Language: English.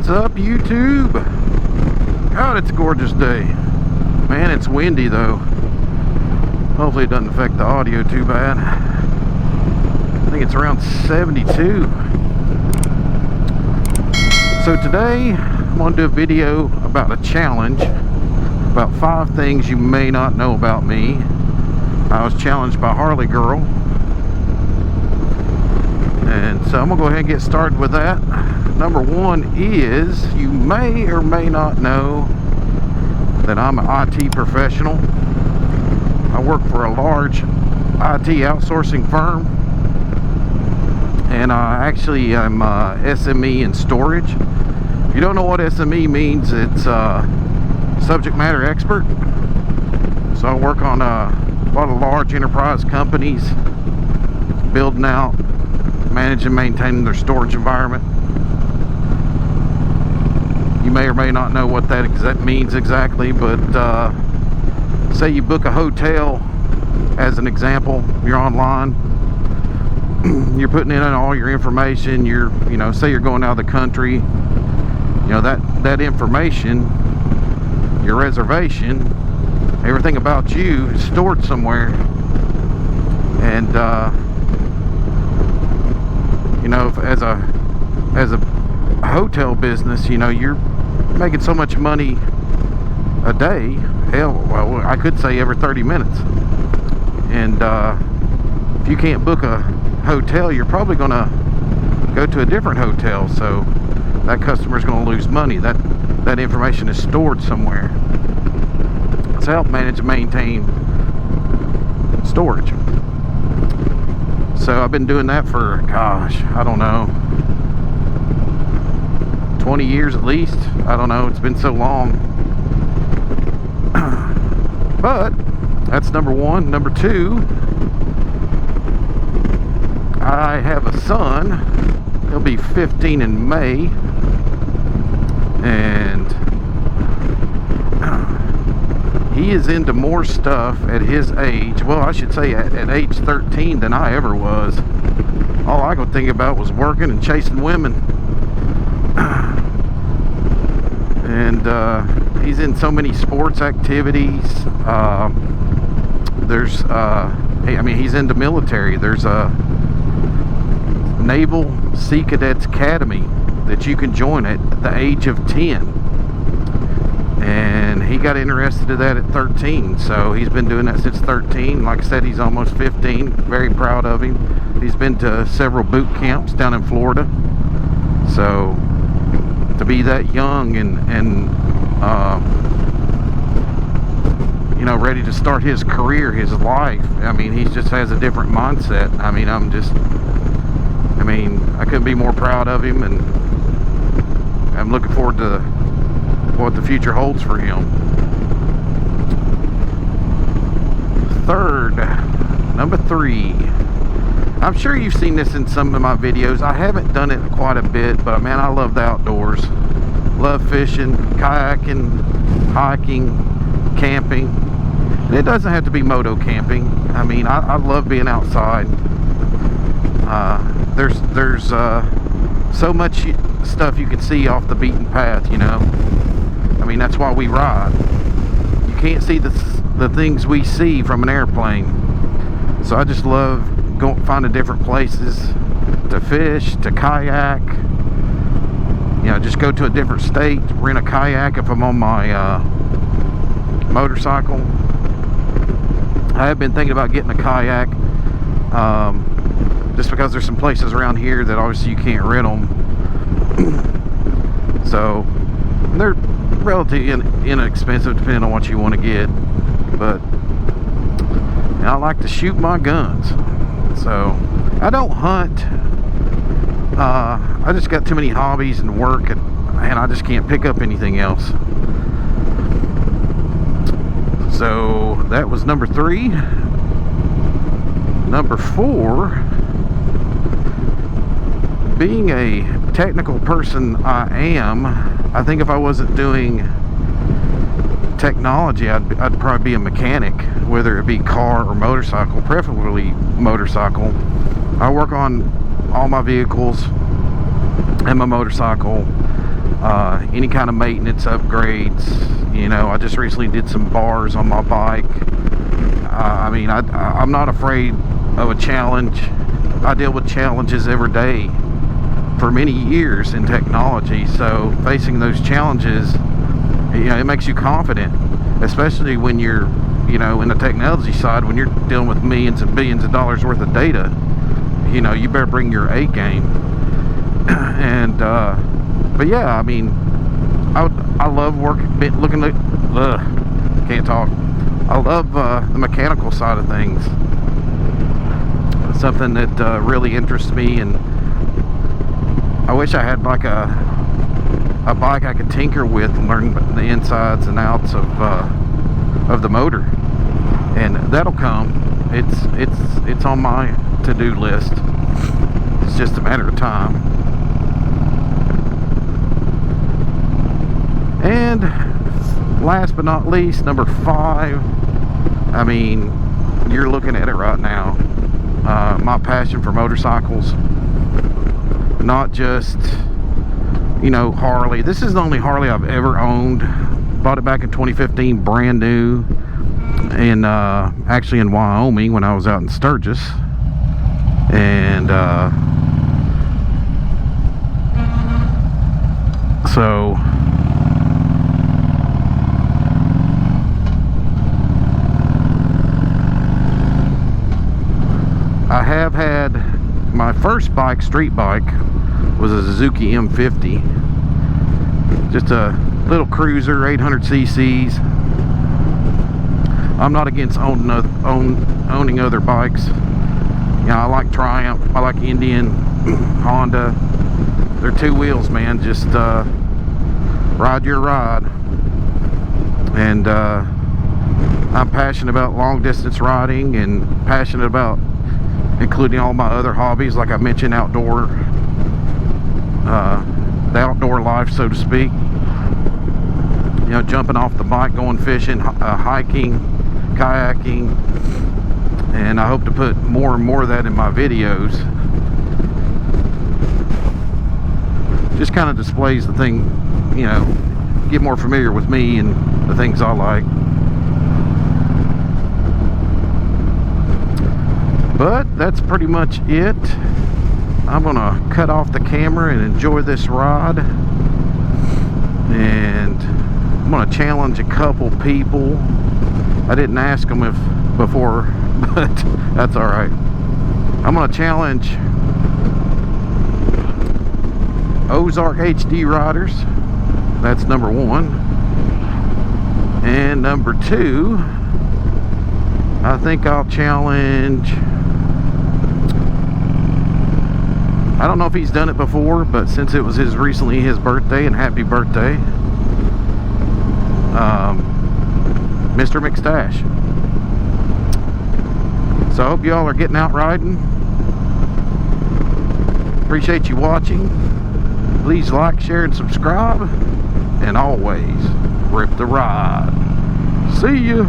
What's up, YouTube? God, it's a gorgeous day. Man, it's windy though. Hopefully it doesn't affect the audio too bad. I think it's around 72. So today I'm going to do a video about a challenge, about 5 things you may not know about me. I was challenged by Harley Gurl, and so I'm going to go ahead and get started with that. Number 1 is, you may or may not know that I'm an IT professional. I work for a large IT outsourcing firm, and I actually am SME in storage. If you don't know what SME means, it's subject matter expert. So I work on a lot of large enterprise companies, building out, managing and maintaining their storage environment. You may or may not know what that means exactly, but say you book a hotel, as an example, you're online, you're putting in all your information, say you're going out of the country, that information, your reservation, everything about you is stored somewhere. And as a hotel business, you're making so much money a day, well, I could say every 30 minutes. And if you can't book a hotel, you're probably going to go to a different hotel, so that customer's going to lose money. That information is stored somewhere. It's help manage and maintain storage. So I've been doing that for, gosh, I don't know, 20 years at least. I don't know, it's been so long. But that's number 1. Number 2, I have a son. He'll be 15 in May, and he is into more stuff at his age, well, I should say at age 13, than I ever was. All I could think about was working and chasing women. And he's in so many sports activities. He's into military. There's a Naval Sea Cadets Academy that you can join at the age of 10. And he got interested in that at 13. So he's been doing that since 13. Like I said, he's almost 15. Very proud of him. He's been to several boot camps down in Florida. So to be that young and ready to start his career, his life, he just has a different mindset. I couldn't be more proud of him, and I'm looking forward to what the future holds for him. Number 3, I'm sure you've seen this in some of my videos. I haven't done it quite a bit, but man, I love the outdoors. Love fishing, kayaking, hiking, camping. And it doesn't have to be moto camping. I love being outside. There's so much stuff you can see off the beaten path, that's why we ride. You can't see the things we see from an airplane. So I just love finding different places to fish, to kayak. Just go to a different state, rent a kayak if I'm on my motorcycle. I have been thinking about getting a kayak, just because there's some places around here that obviously you can't rent them. So they're relatively inexpensive depending on what you want to get. But I like to shoot my guns. So I don't hunt. I just got too many hobbies and work, and I just can't pick up anything else. So that was number 3. Number 4, being a technical person I am, I think if I wasn't doing technology, I'd probably be a mechanic, whether it be car or motorcycle, preferably motorcycle. I work on all my vehicles and my motorcycle. any kind of maintenance upgrades. You know, I just recently did some bars on my bike. I mean, I'm not afraid of a challenge. I deal with challenges every day for many years in technology, so facing those challenges, you know, it makes you confident, especially when you're, you know, in the technology side, when you're dealing with millions and billions of dollars worth of data. You know, you better bring your A game. And but yeah, I mean, I love looking at, can't talk. I love the mechanical side of things. It's something that really interests me, and I wish I had like a bike I could tinker with and learn the insides and outs of the motor, and that'll come. It's on my to-do list. It's just a matter of time. And last but not least, number 5. I mean, you're looking at it right now. My passion for motorcycles, not just, you know, Harley. This is the only Harley I've ever owned. Bought it back in 2015, brand new, and actually in Wyoming when I was out in Sturgis. And so I have had my first bike, street bike, was a Suzuki M50. Just a little cruiser, 800 cc's. I'm not against owning other bikes. You know, I like Triumph, I like Indian, Honda. They're two wheels, man. Just ride your ride. And I'm passionate about long distance riding, and passionate about including all my other hobbies, like I mentioned, the outdoor life, so to speak. You know, jumping off the bike, going fishing, hiking, kayaking, and I hope to put more and more of that in my videos. Just kind of displays the thing, you know, get more familiar with me and the things I like. But that's pretty much it. I'm gonna cut off the camera and enjoy this ride, and I'm gonna challenge a couple people. I didn't ask them before, but that's all right. I'm gonna challenge Ozarks H-D Riders. That's number 1. And number 2, I think I'll challenge, I don't know if he's done it before, but since it was recently his birthday, and happy birthday, Mr. McStache. So I hope y'all are getting out riding. Appreciate you watching. Please like, share, and subscribe. And always rip the ride. See ya.